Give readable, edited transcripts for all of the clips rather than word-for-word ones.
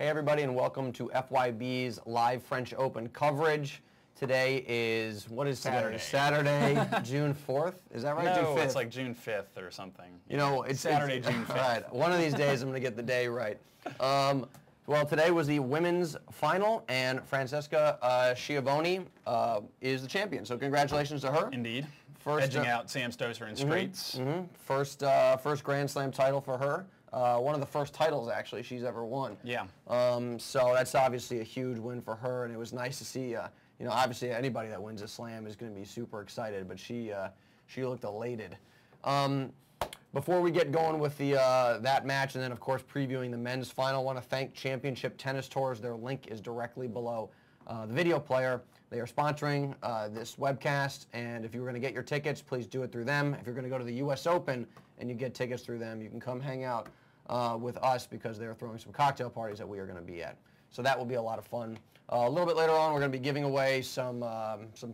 Hey everybody, and welcome to FYB's live French Open coverage. Today is, what is today? Saturday, June 4th? Is that right? No, June 5th? It's like June 5th or something. You know, it's Saturday, June 5th. All right, one of these days I'm going to get the day right. Well, today was the women's final, and Francesca Schiavone is the champion. So congratulations to her. Indeed. First, edging out Sam Stosur in straights. First Grand Slam title for her. One of the first titles, actually, she's ever won. Yeah. So that's obviously a huge win for her, and it was nice to see, you know, obviously anybody that wins a slam is going to be super excited, but she looked elated. Before we get going with the that match, and then, of course, previewing the men's final, I want to thank Championship Tennis Tours. Their link is directly below the video player. They are sponsoring this webcast, and if you were going to get your tickets, please do it through them. If you're going to go to the U.S. Open and you get tickets through them, you can come hang out with us because they're throwing some cocktail parties that we are going to be at. So that will be a lot of fun. A little bit later on, we're going to be giving away some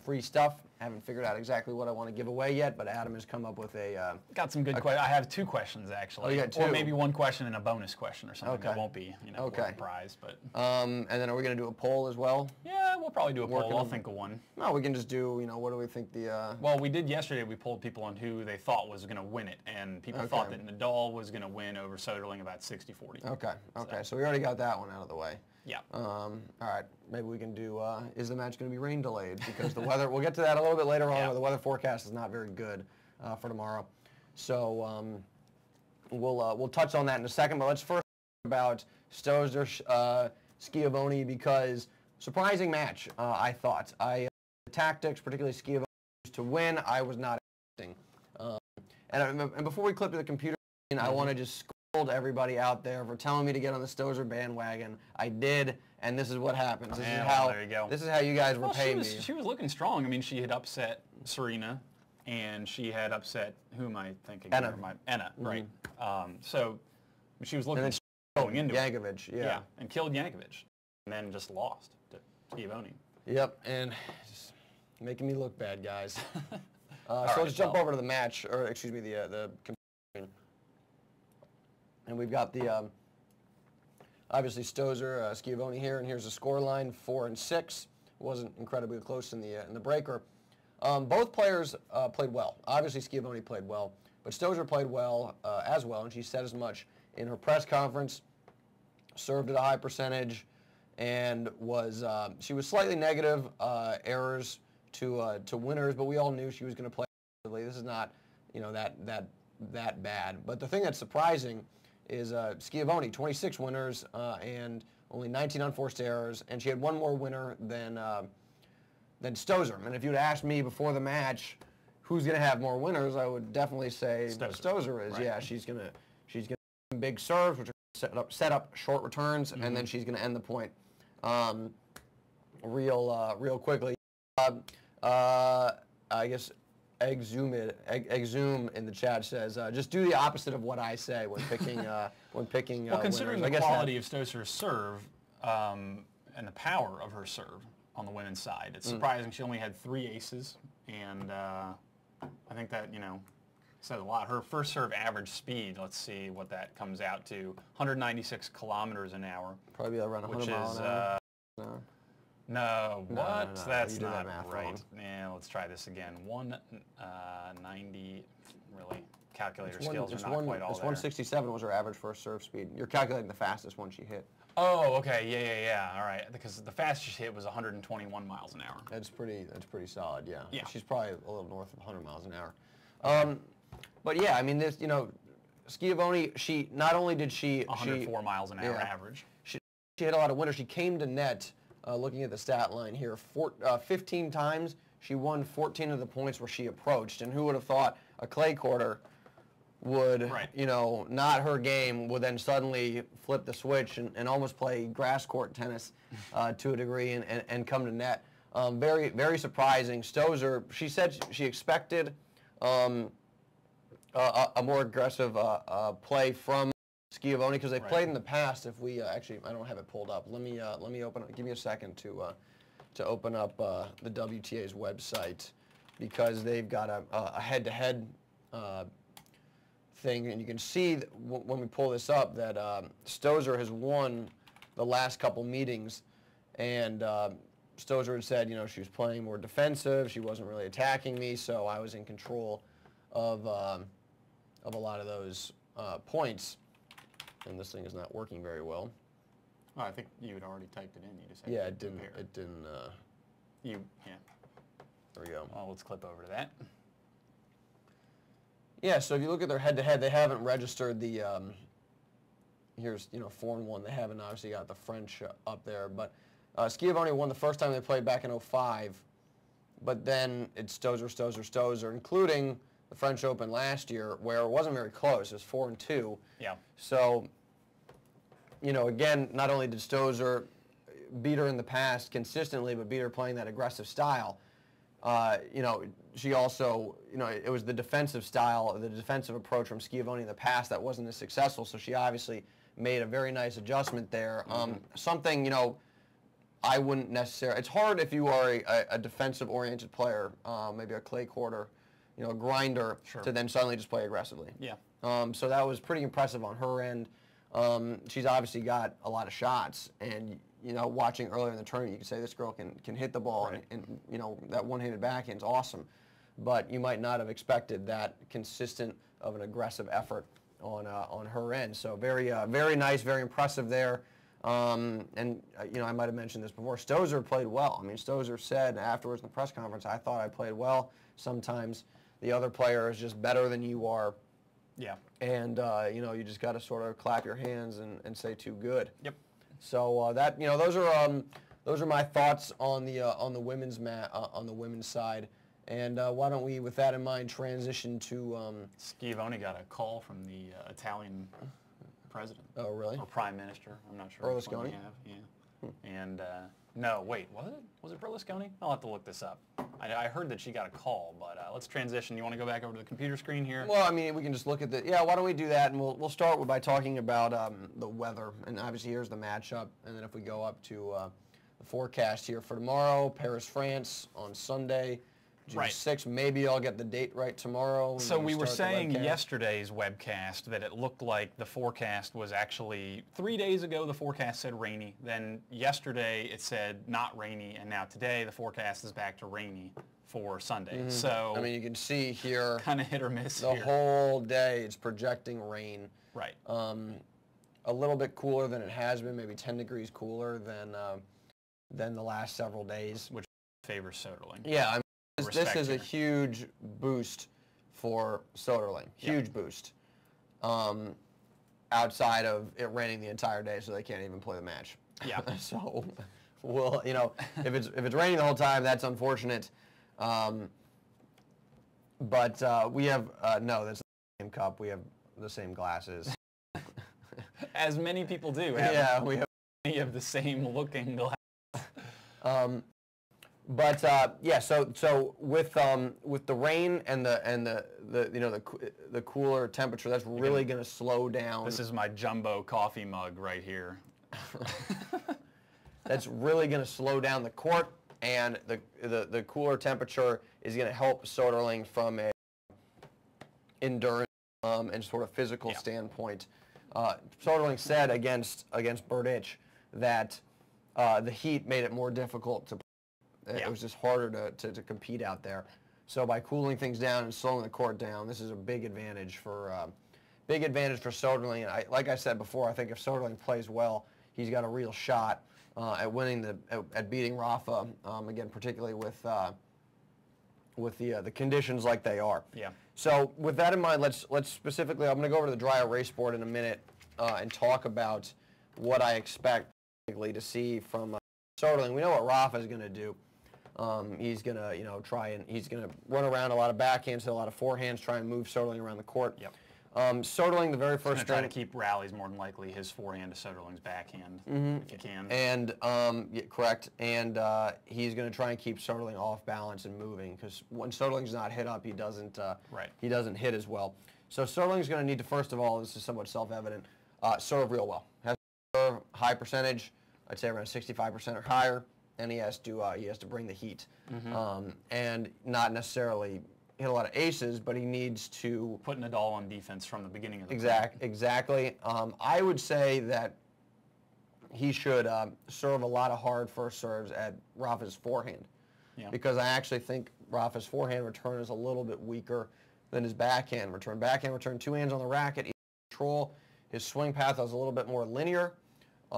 free stuff. Haven't figured out exactly what I want to give away yet, but Adam has come up with a... Got some good questions. I have 2 questions, actually. Oh, you got 2? Or maybe 1 question and a bonus question or something. Okay. That won't be, you know, a prize, but... and then are we going to do a poll as well? Yeah, we'll probably do a poll. I'll think of one. No, we can just do, you know, what do we think the... Well, we did yesterday. We polled people on who they thought was going to win it, and people thought that Nadal was going to win over Soderling about 60-40. Okay, so we already got that one out of the way. Yeah. All right, maybe we can do, is the match going to be rain delayed? Because the weather, we'll get to that a little bit later on, where the weather forecast is not very good for tomorrow. So we'll touch on that in a second, but let's first talk about Stosur Schiavone, because surprising match, I thought. The tactics, particularly Schiavone, to win, I was not expecting. And before we clip to the computer, I want to just scold everybody out there for telling me to get on the Stosur bandwagon. I did, and this is what happens. This is how, there you go. This is how you guys repay me. She was looking strong. I mean, she had upset Serena, and she had upset, who am I thinking? Enna. Enna, right. So she was looking going into Jankovic, yeah, and killed Jankovic, and then just lost to Schiavone. Yep, and just making me look bad, guys. So right, let's jump over to the match, or excuse me, the computer. And we've got the, obviously Stosur, Schiavone here, and here's the score line, 4-6. Wasn't incredibly close in the breaker. Both players played well. Obviously Schiavone played well, but Stosur played well as well, and she said as much in her press conference. Served at a high percentage, and she was slightly negative errors to winners, but we all knew she was going to play. This is not, you know, that bad. But the thing that's surprising is Schiavone, 26 winners and only 19 unforced errors, and she had 1 more winner than Stosur. And if you'd asked me before the match who's going to have more winners, I would definitely say Stosur is. Right. Yeah, she's going to big serves, which are set up short returns, and then she's going to end the point real quickly. I guess Exzoom in the chat says, just do the opposite of what I say when picking well, considering winners. the quality of Stosur's serve and the power of her serve on the women's side, it's surprising she only had 3 aces, and I think that, you know, said a lot. Her first serve average speed, let's see what that comes out to, 196 kilometers an hour. Probably around 100 miles an hour. No, what? No. That's not right. Wrong. Yeah, let's try this again. 190, really, calculator skills are not quite all It's there. 167 was her average first serve speed. You're calculating the fastest one she hit. Oh, okay, yeah, all right. Because the fastest she hit was 121 miles an hour. That's pretty solid, yeah. Yeah. She's probably a little north of 100 miles an hour. But yeah, I mean, this, you know, Schiavone, she not only did she 104 miles an hour average. She hit a lot of winners. She came to net. Looking at the stat line here, 15 times. She won 14 of the points where she approached. And who would have thought a clay courter would, you know, not her game, would then suddenly flip the switch and almost play grass court tennis to a degree and come to net. Very, very surprising. Stosur, she said she expected a more aggressive play from Schiavone, because they played in the past. If we actually, I don't have it pulled up. Let me open it. Give me a second to open up the WTA's website, because they've got a head-to-head thing, and you can see that when we pull this up that Stosur has won the last couple meetings, and Stosur had said, she was playing more defensive. She wasn't really attacking me, so I was in control of a lot of those points. And this thing is not working very well. Oh, I think you had already typed it in. You just had Yeah, to it didn't. compare. It didn't. Yeah. There we go. Well, let's clip over to that. Yeah. So if you look at their head-to-head, they haven't registered the. Here's 4-1. They haven't obviously got the French up there, but Schiavone won the first time they played back in 2005, but then it's Stosur, including the French Open last year, where it wasn't very close. It was 4-2. Yeah. So, again, not only did Stosur beat her in the past consistently, but beat her playing that aggressive style. She also, it was the defensive style, the defensive approach from Schiavone in the past that wasn't as successful. So she obviously made a very nice adjustment there. Something, I wouldn't necessarily. It's hard if you are a defensive-oriented player, maybe a clay courter, a grinder, Sure. to then suddenly just play aggressively. Yeah. So that was pretty impressive on her end. She's obviously got a lot of shots, and watching earlier in the tournament, you can say this girl can hit the ball, Right. and that one-handed backhand's awesome. But you might not have expected that consistent of an aggressive effort on her end. So very nice, very impressive there. And I might have mentioned this before. Stosur played well. I mean, Stosur said afterwards in the press conference, "I thought I played well. Sometimes the other player is just better than you are." Yeah. And you just got to sort of clap your hands and say too good. Yep. So those are my thoughts on the women's on the women's side. And why don't we, with that in mind, transition to Schiavone got a call from the Italian president. Oh, really? Or prime minister. I'm not sure. Berlusconi? Which one we have. Yeah. And no, wait, was it? Was it Berlusconi? I'll have to look this up. I heard that she got a call, but let's transition. You want to go back over to the computer screen here? Well, I mean, we can just look at the. Yeah, why don't we do that? And we'll start by talking about the weather. And obviously, here's the matchup. And then if we go up to the forecast here for tomorrow, Paris, France on Sunday, June Right. 6th. Maybe I'll get the date right tomorrow. and So we we were start the saying webcast. yesterday's webcast that it looked like the forecast was actually 3 days ago the forecast said rainy. Then yesterday it said not rainy, and now today the forecast is back to rainy for Sunday. So I mean, you can see here kind of hit or miss the here. whole day it's projecting rain. Right. A little bit cooler than it has been, maybe 10 degrees cooler than the last several days. Which favors Soderling. Yeah, I mean, this is a here. huge boost for Soderling. Huge boost. Outside of it raining the entire day, so they can't even play the match. Yeah. So, well, if it's raining the whole time, that's unfortunate. But we have no, that's the same cup. We have the same glasses. As many people do. Yeah, we have. Many of the same looking glass. But yeah, so with the rain and the cooler temperature, that's really going to slow down. This is my jumbo coffee mug right here. That's really going to slow down the court, and the cooler temperature is going to help Soderling from a endurance and sort of physical standpoint. Soderling said against Berdych that the heat made it more difficult to. It was just harder to compete out there. So by cooling things down and slowing the court down, this is a big advantage for Soderling. And like I said before, I think if Soderling plays well, he's got a real shot at winning at beating Rafa. Again, particularly with the conditions like they are. Yeah. So with that in mind, let's specifically. I'm going to go over to the dry erase board in a minute and talk about what I expect to see from Soderling. We know what Rafa is going to do. He's going to, he's going to run around a lot of backhands, hit a lot of forehands, try and move Soderling around the court. Yep. Soderling, the very first try to keep rallies more than likely his forehand to Soderling's backhand, if you can. And yeah, correct. And he's going to try and keep Soderling off balance and moving, because when Soderling's not hit up, he doesn't hit as well. So Soderling's going to need to, first of all, this is somewhat self-evident, serve real well. Has to serve high percentage, I'd say around 65% or higher, and he has to bring the heat, and not necessarily hit a lot of aces, but he needs to put Nadal on defense from the beginning of the exactly. I would say that he should serve a lot of hard first serves at Rafa's forehand. Yeah. Because I actually think Rafa's forehand return is a little bit weaker than his backhand return. Backhand return, 2 hands on the racket, easy control. His swing path is a little bit more linear.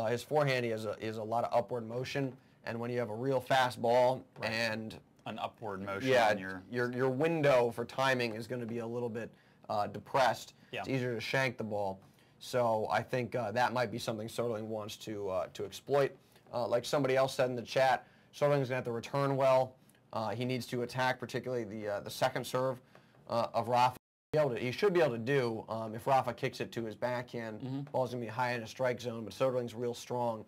His forehand is a lot of upward motion, and when you have a real fast ball and an upward motion, yeah, your window for timing is going to be a little bit depressed. Yeah. It's easier to shank the ball. So I think that might be something Soderling wants to exploit. Like somebody else said in the chat, Soderling's going to have to return well. He needs to attack particularly the second serve of Rafa. He should be able to do if Rafa kicks it to his backhand. Ball's going to be high in a strike zone, but Soderling's real strong.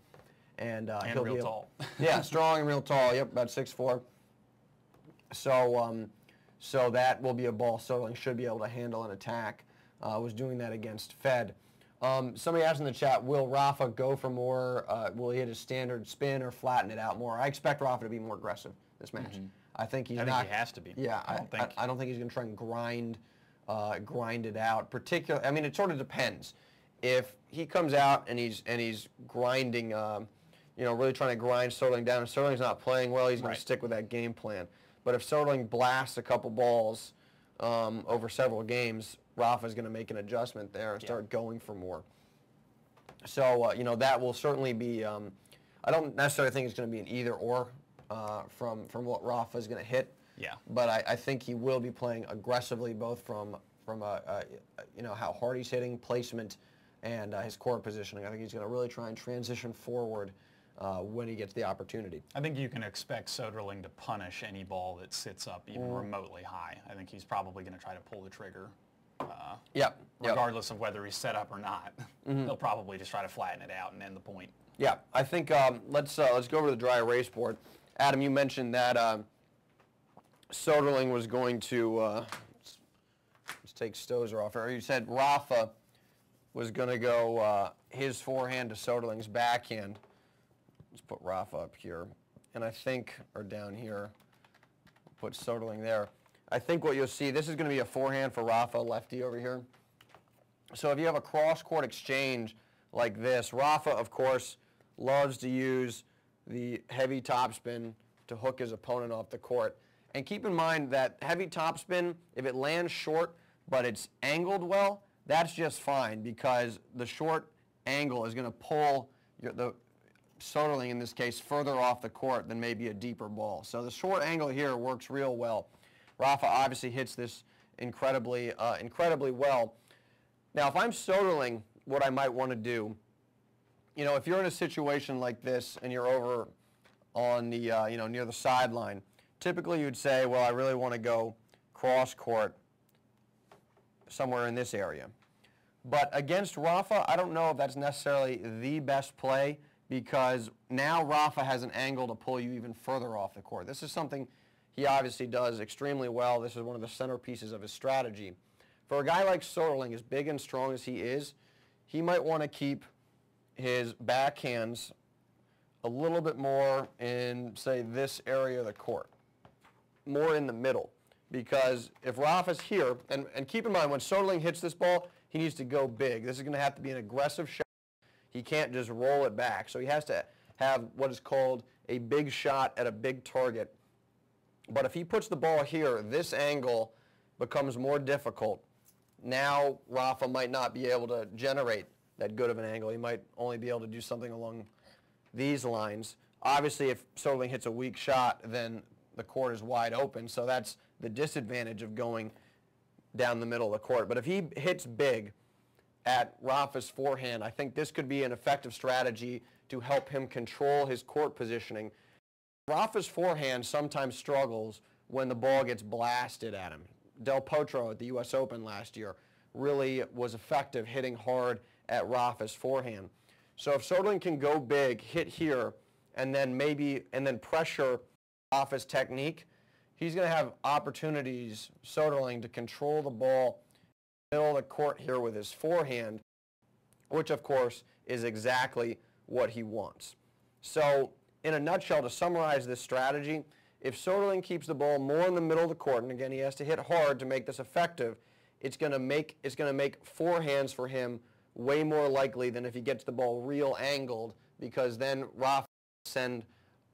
And he'll real be tall. Yeah, strong and real tall. Yep, about 6'4". So that will be a ball Soderling should be able to handle and attack. Was doing that against Fed. Somebody asked in the chat, will Rafa go for more? Will he hit a standard spin or flatten it out more? I expect Rafa to be more aggressive this match. I think he's not. I think he has to be. Yeah, I don't think he's going to try and grind it out. Particularly, I mean, it sort of depends. If he comes out and he's grinding, really trying to grind Soderling down, and Soderling's not playing well, he's going to stick with that game plan. But if Soderling blasts a couple balls over several games, Rafa's going to make an adjustment there and start going for more. So, that will certainly be, I don't necessarily think it's going to be an either or from what Rafa's going to hit. Yeah. But I think he will be playing aggressively both from how hard he's hitting, placement, and his court positioning. I think he's going to really try and transition forward when he gets the opportunity. I think you can expect Soderling to punish any ball that sits up even remotely high. I think he's probably going to try to pull the trigger. Regardless of whether he's set up or not. He'll probably just try to flatten it out and end the point. Yeah, I think let's go over to the dry erase board. Adam, you mentioned that Soderling was going to, let's take Stozer off here. You said Rafa was going to go his forehand to Soderling's backhand. Let's put Rafa up here. And I think, or down here, put Soderling there. I think what you'll see, this is going to be a forehand for Rafa, lefty over here. So if you have a cross-court exchange like this, Rafa, of course, loves to use the heavy topspin to hook his opponent off the court. And keep in mind that heavy topspin, if it lands short but it's angled well, that's just fine because the short angle is going to pull the Soderling, in this case, further off the court than maybe a deeper ball. So the short angle here works real well. Rafa obviously hits this incredibly well. Now, if I'm Soderling, what I might want to do, if you're in a situation like this and you're over on the, near the sideline, typically you'd say, well, I really want to go cross court somewhere in this area. But against Rafa, I don't know if that's necessarily the best play because now Rafa has an angle to pull you even further off the court. This is something he obviously does extremely well. This is one of the centerpieces of his strategy. For a guy like Soderling, as big and strong as he is, he might want to keep his backhands a little bit more in, say, this area of the court, more in the middle. Because if Rafa's here, and keep in mind, when Soderling hits this ball, he needs to go big. This is going to have to be an aggressive shot. He can't just roll it back. So he has to have what is called a big shot at a big target. But if he puts the ball here, this angle becomes more difficult. Now Rafa might not be able to generate that good of an angle. He might only be able to do something along these lines. Obviously, if Soderling hits a weak shot, then the court is wide open. So that's the disadvantage of going down the middle of the court. But if he hits big at Rafa's forehand, I think this could be an effective strategy to help him control his court positioning. Rafa's forehand sometimes struggles when the ball gets blasted at him. Del Potro at the U.S. Open last year really was effective hitting hard at Rafa's forehand. So if Soderling can go big, hit here, and then pressure Rafa's technique, he's going to have opportunities, Soderling, to control the ball in the middle of the court here with his forehand, which of course is exactly what he wants. So in a nutshell, to summarize this strategy, if Soderling keeps the ball more in the middle of the court, and again he has to hit hard to make this effective, it's going to make forehands for him way more likely than if he gets the ball real angled because then Rafa will send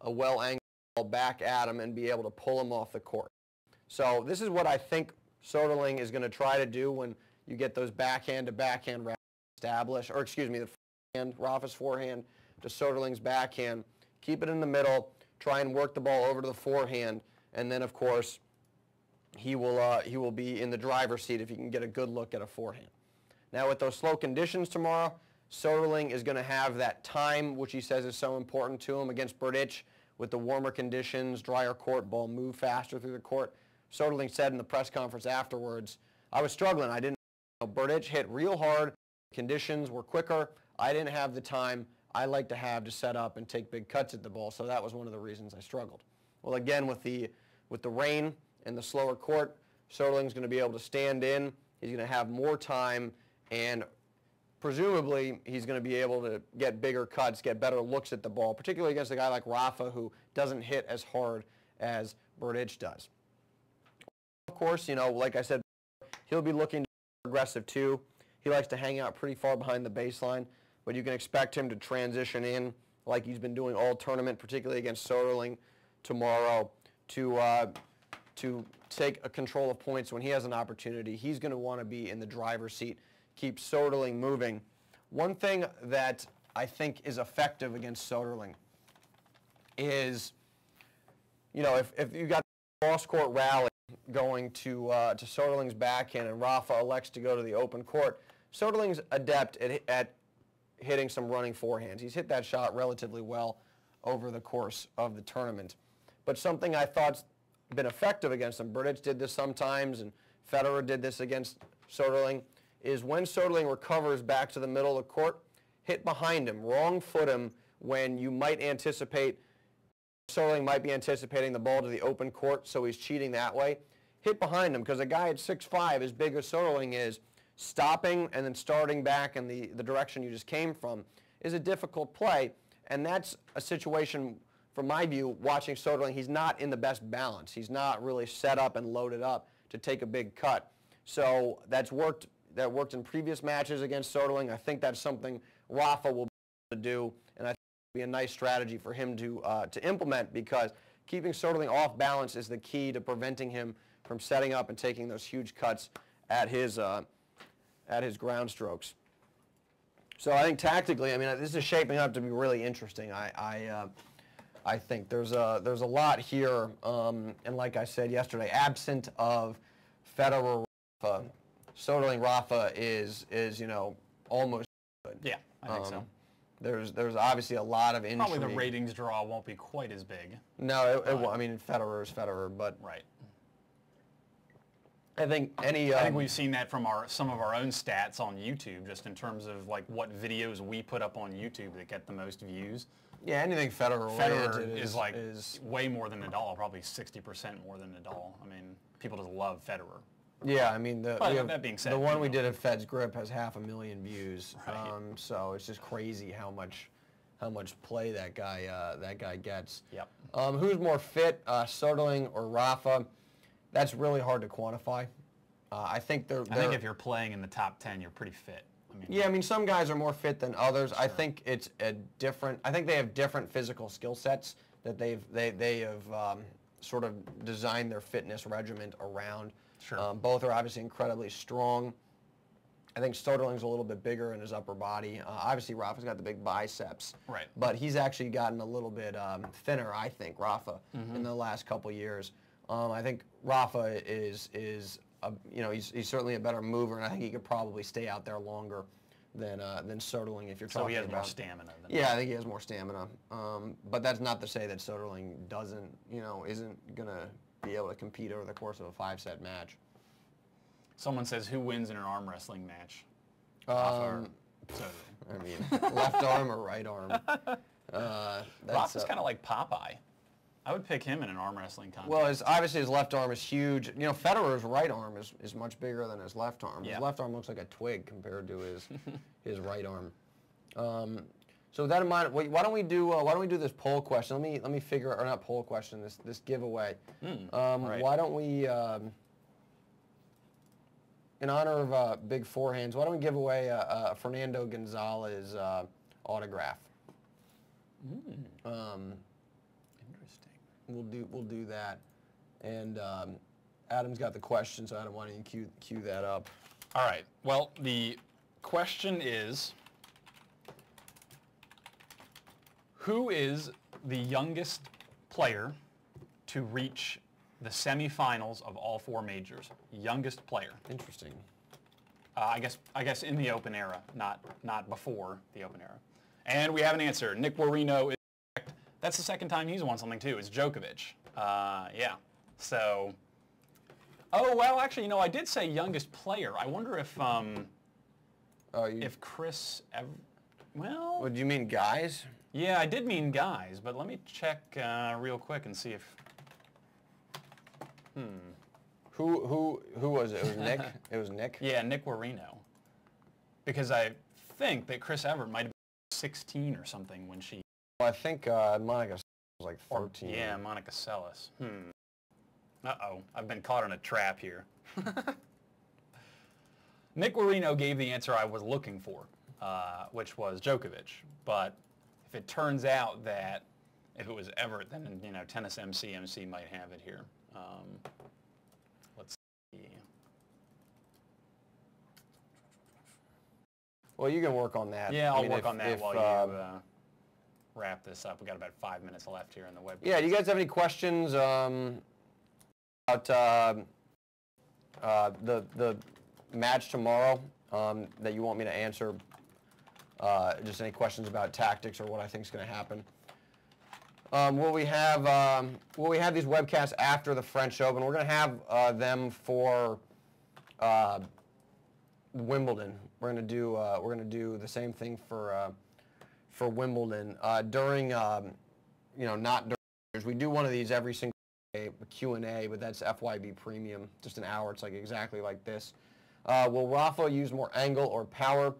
a well-angled ball back at him and be able to pull him off the court. So this is what I think Soderling is going to try to do when you get those backhand-to-backhand routes established, or excuse me, the forehand, Rafa's forehand to Soderling's backhand. Keep it in the middle, try and work the ball over to the forehand, and then, of course, he will be in the driver's seat if he can get a good look at a forehand. Now, with those slow conditions tomorrow, Soderling is going to have that time, which he says is so important to him against Berdych with the warmer conditions, drier court, ball move faster through the court. Soderling said in the press conference afterwards, I was struggling. I didn't know. Berdych hit real hard. Conditions were quicker. I didn't have the time I like to have to set up and take big cuts at the ball, so that was one of the reasons I struggled. Well, again, with the rain and the slower court, Soderling's going to be able to stand in. He's going to have more time, and presumably he's going to be able to get bigger cuts, get better looks at the ball, particularly against a guy like Rafa who doesn't hit as hard as Berdych does. Of course, like I said, he'll be looking to be aggressive too. He likes to hang out pretty far behind the baseline, but you can expect him to transition in like he's been doing all tournament, particularly against Soderling tomorrow, to take a control of points when he has an opportunity. He's going to want to be in the driver's seat, keep Soderling moving. One thing that I think is effective against Soderling is, if you got a cross-court rally going to Soderling's backhand and Rafa elects to go to the open court, Soderling's adept at hitting some running forehands. He's hit that shot relatively well over the course of the tournament. But something I thought's been effective against him, Berdych did this sometimes, and Federer did this against Soderling, is when Soderling recovers back to the middle of the court, hit behind him, wrong foot him when you might anticipate, Soderling might be anticipating the ball to the open court, so he's cheating that way. Hit behind him, because a guy at 6'5", as big as Soderling is, stopping and then starting back in the direction you just came from is a difficult play, and that's a situation, from my view, watching Soderling, he's not in the best balance. He's not really set up and loaded up to take a big cut. So that worked in previous matches against Soderling. I think that's something Rafa will be able to do, and I think it will be a nice strategy for him to implement, because keeping Soderling off balance is the key to preventing him from setting up and taking those huge cuts at his ground strokes. So I think tactically, this is shaping up to be really interesting. I think there's a lot here, and like I said yesterday, absent of Federer, Rafa, Soderling Rafa is almost good. Yeah, I think so. There's obviously a lot of intrigue. Probably the ratings draw won't be quite as big. No, it won't. Federer is Federer, but right. I think I think we've seen that from some of our own stats on YouTube, just in terms of like what videos we put up on YouTube that get the most views. Yeah, anything Federer is way more than Nadal, probably 60% more than Nadal. People just love Federer. Yeah, that being said, the one we did at Fed's Grip has 500,000 views. Right. So it's just crazy how much play that guy gets. Yep. Who's more fit, Soderling or Rafa? That's really hard to quantify. I think if you're playing in the top 10, you're pretty fit. Some guys are more fit than others. Sure. I think it's I think they have different physical skill sets that they have sort of designed their fitness regimen around. Sure. Both are obviously incredibly strong. I think Soderling's a little bit bigger in his upper body. Obviously, Rafa's got the big biceps. Right. But he's actually gotten a little bit thinner, I think, Rafa, in the last couple years. I think Rafa is he's certainly a better mover, and I think he could probably stay out there longer than Soderling if you're talking about. So he has more stamina than Yeah, I think he has more stamina. But that's not to say that Soderling isn't going to be able to compete over the course of a 5-set match. Someone says, who wins in an arm wrestling match? Soderling. Left arm or right arm? Rafa's kind of like Popeye. I would pick him in an arm wrestling contest. Well, obviously his left arm is huge. Federer's right arm is much bigger than his left arm. Yeah. His left arm looks like a twig compared to his right arm. So with that in mind, why don't we do this poll question? Let me figure, or not poll question, this giveaway. Right. Why don't we, in honor of big forehands, why don't we give away a Fernando Gonzalez autograph? Interesting. We'll do that. And Adam's got the question, so Adam, why don't you cue that up? All right. Well, the question is, who is the youngest player to reach the semifinals of all 4 majors? Youngest player. Interesting. I guess in the Open era, not before the Open era. And we have an answer. Nick Guarino is correct. That's the second time he's won something too. It's Djokovic. Yeah. So. Oh well, actually, you know, I did say youngest player. I wonder if Chris ever. Well. What do you mean, guys? Yeah, I did mean guys, but let me check real quick and see if. Who was it? It was Nick. It was Nick. Yeah, Nick Guarino. Because I think that Chris Evert might have been 16 or something when she. Well, I think Monica was like 13. Yeah, Monica Seles. Uh-oh, I've been caught in a trap here. Nick Guarino gave the answer I was looking for, which was Djokovic. But if it turns out that if it was Everett, then, you know, Tennis MC might have it here. Let's see. Well, you can work on that. Yeah, I'll work on that while you wrap this up. We've got about 5 minutes left here in the webcast. Yeah, do you guys have any questions about the match tomorrow that you want me to answer? Just any questions about tactics or what I think is going to happen? Will we have these webcasts after the French Open? We're going to have them for Wimbledon. We're going to do the same thing for Wimbledon during not during. We do one of these every single day, a Q&A, but that's FYB Premium, just an hour. It's like exactly like this. Will Rafa use more angle or power?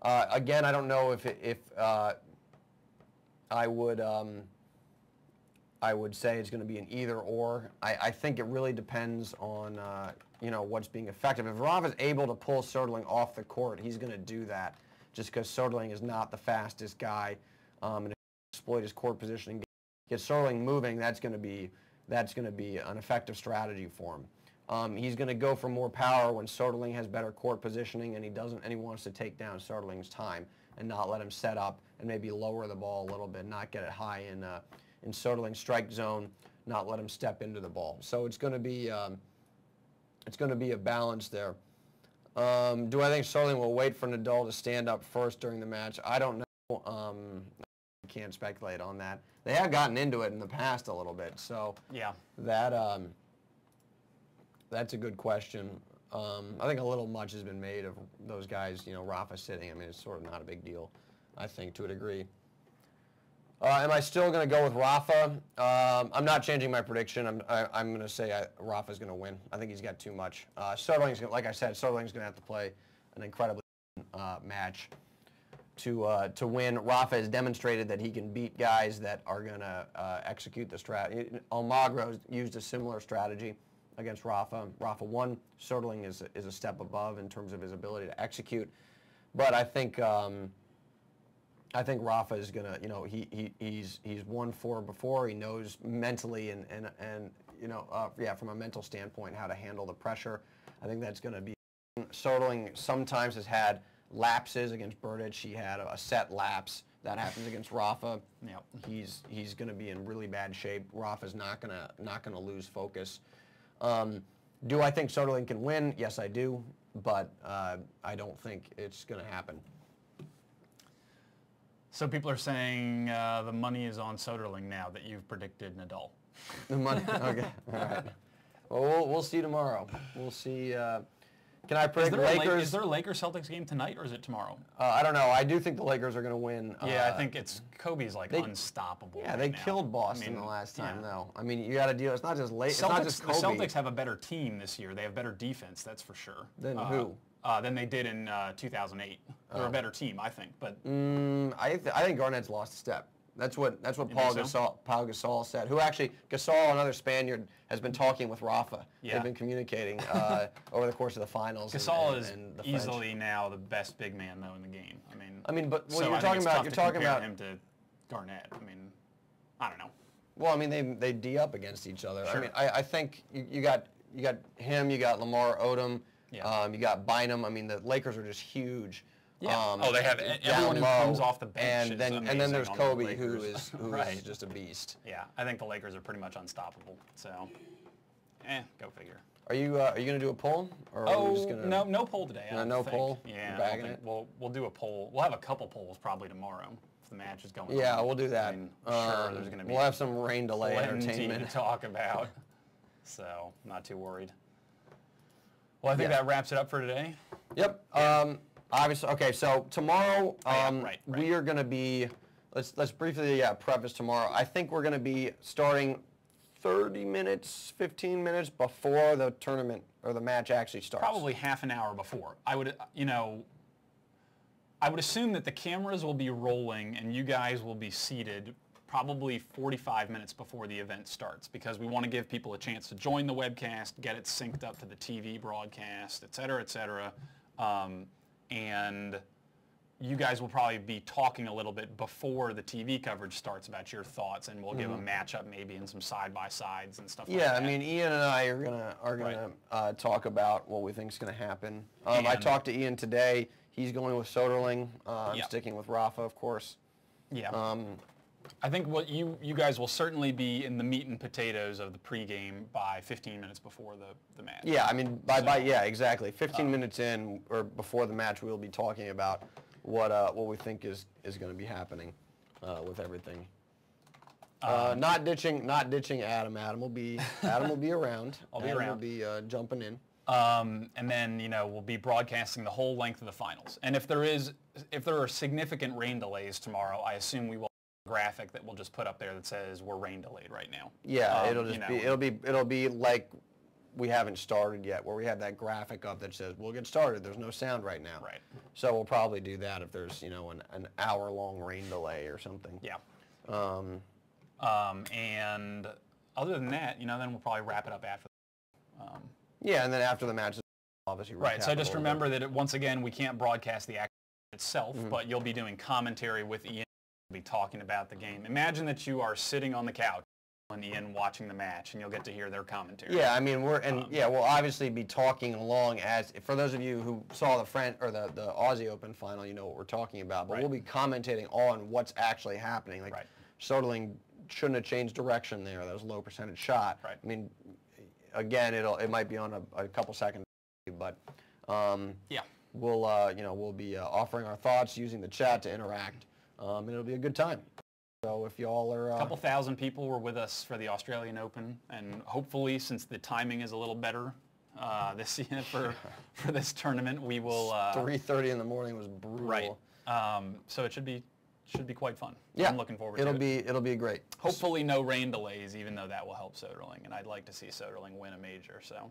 Again, I don't know if I would say it's going to be an either or. I think it really depends on what's being effective. If Rafa's able to pull Soderling off the court, he's going to do that, just because Soderling is not the fastest guy, and if he exploit his court positioning, get Soderling moving, that's going to be an effective strategy for him. He's going to go for more power when Soderling has better court positioning, and he wants to take down Soderling's time and not let him set up and maybe lower the ball a little bit, not get it high in Soderling's strike zone, not let him step into the ball. So it's going to be a balance there. Do I think Soderling will wait for Nadal to stand up first during the match? I don't know. I can't speculate on that. They have gotten into it in the past a little bit, so yeah, that's a good question. I think a little much has been made of those guys, Rafa sitting. I mean, it's sort of not a big deal, I think, to a degree. Am I still going to go with Rafa? I'm not changing my prediction. I'm going to say Rafa's going to win. I think he's got too much. Soderling's, like I said, Soderling's going to have to play an incredibly match to win. Rafa has demonstrated that he can beat guys that are going to execute the strategy. Almagro used a similar strategy against Rafa. Rafa won. Soderling is a step above in terms of his ability to execute. But I think Rafa is gonna, he's won 4 before. He knows mentally and from a mental standpoint how to handle the pressure. I think that's gonna be. Soderling sometimes has had lapses against Berdych. He had a set lapse. That happens against Rafa. Yep. He's gonna be in really bad shape. Rafa's not gonna lose focus. Do I think Soderling can win? Yes, I do, but I don't think it's gonna happen. So people are saying the money is on Soderling now that you've predicted Nadal. The money, okay, all right. Well, we'll see tomorrow. We'll see. Can I predict Lakers? Is there a Lakers-Celtics game tonight, or is it tomorrow? I don't know. I do think the Lakers are going to win. Yeah, I think Kobe's unstoppable. Yeah, they killed Boston the last time, though. I mean, you got to deal. It's not just It's not just Kobe. The Celtics have a better team this year. They have better defense, that's for sure. Than who? Than they did in 2008. They're a better team, I think. But I think Garnett's lost a step. That's what Paul Gasol said. Who actually, Gasol, another Spaniard, has been talking with Rafa. Yeah. They've been communicating over the course of the finals. Gasol is easily now the best big man though in the game. I mean, but you're talking about him to Garnett. I mean, I don't know. Well, I mean, they D up against each other. Sure. I mean, I think you got him, you got Lamar Odom, Yeah. you got Bynum. I mean, the Lakers are just huge. Yeah. They have down everyone who low, comes off the bench. and then there's on the Kobe, who Lakers. is right. just a beast. Yeah, I think the Lakers are pretty much unstoppable. So, go figure. Are you gonna do a poll, or are we just gonna? No poll today. I don't no think. poll. Yeah, You're bagging it. We'll do a poll. We'll have a couple polls probably tomorrow if the match is going. Yeah, on. we'll do that. I mean, sure, there's going to be. We'll have some rain delay plenty entertainment to talk about. So, not too worried. Well, I think that wraps it up for today. Yep. Obviously, okay. So tomorrow, right. we are going to be. Let's briefly preface tomorrow. I think we're going to be starting 30 minutes, 15 minutes before the tournament or the match actually starts. Probably half an hour before. I would assume that the cameras will be rolling and you guys will be seated probably 45 minutes before the event starts, because we want to give people a chance to join the webcast, get it synced up to the TV broadcast, et cetera, and you guys will probably be talking a little bit before the TV coverage starts about your thoughts, and we'll give a matchup maybe and some side-by-sides and stuff like that. Yeah, I mean, Ian and I are gonna talk about what we think is going to happen. I talked to Ian today. He's going with Soderling. I'm sticking with Rafa, of course. Yeah. I think what you guys will certainly be in the meat and potatoes of the pregame by 15 minutes before the match. Yeah, I mean, exactly. 15 minutes in or before the match, we'll be talking about what we think is going to be happening with everything. Not ditching Adam. Adam will be around. Adam will be jumping in. And then we'll be broadcasting the whole length of the finals. And if there are significant rain delays tomorrow, I assume we will have a graphic that we'll just put up there that says we're rain delayed right now. Yeah, it'll be like we haven't started yet, where we have that graphic up that says we'll get started. There's no sound right now. Right. So we'll probably do that if there's an hour-long rain delay or something. Yeah. And other than that, then we'll probably wrap it up after. Yeah, and then after the match, obviously. Right. So just remember that once again, we can't broadcast the action itself, but you'll be doing commentary with Ian. We'll be talking about the game. Imagine that you are sitting on the couch and Ian watching the match, and you'll get to hear their commentary. Yeah, I mean we'll obviously be talking along as, for those of you who saw the Aussie Open final, you know what we're talking about. But we'll be commentating on what's actually happening. Like Soderling shouldn't have changed direction there. That was a low percentage shot. Right. I mean, again, it might be on a couple seconds, but we'll be offering our thoughts, using the chat to interact, and it'll be a good time. So if y'all are... a couple thousand people were with us for the Australian Open, and hopefully, since the timing is a little better this year for this tournament, we will... 3:30 in the morning was brutal. Right. So it should be quite fun. Yeah. I'm looking forward to it. It'll be great. Hopefully no rain delays, even though that will help Soderling, and I'd like to see Soderling win a major. So.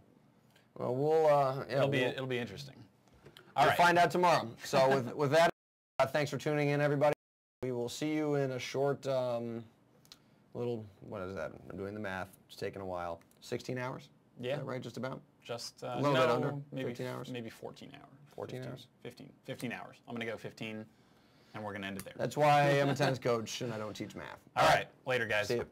Well, it'll be interesting. We'll find out tomorrow. So with that, thanks for tuning in, everybody. We will see you in a short little, what is that? I'm doing the math. It's taking a while. 16 hours? Yeah. Is that right, just about? Just a little bit under? Maybe 15 hours? Maybe 14 hours. 14 hours? 15 hours. I'm going to go 15, and we're going to end it there. That's why I'm a tennis coach and I don't teach math. All right. Later, guys. See you.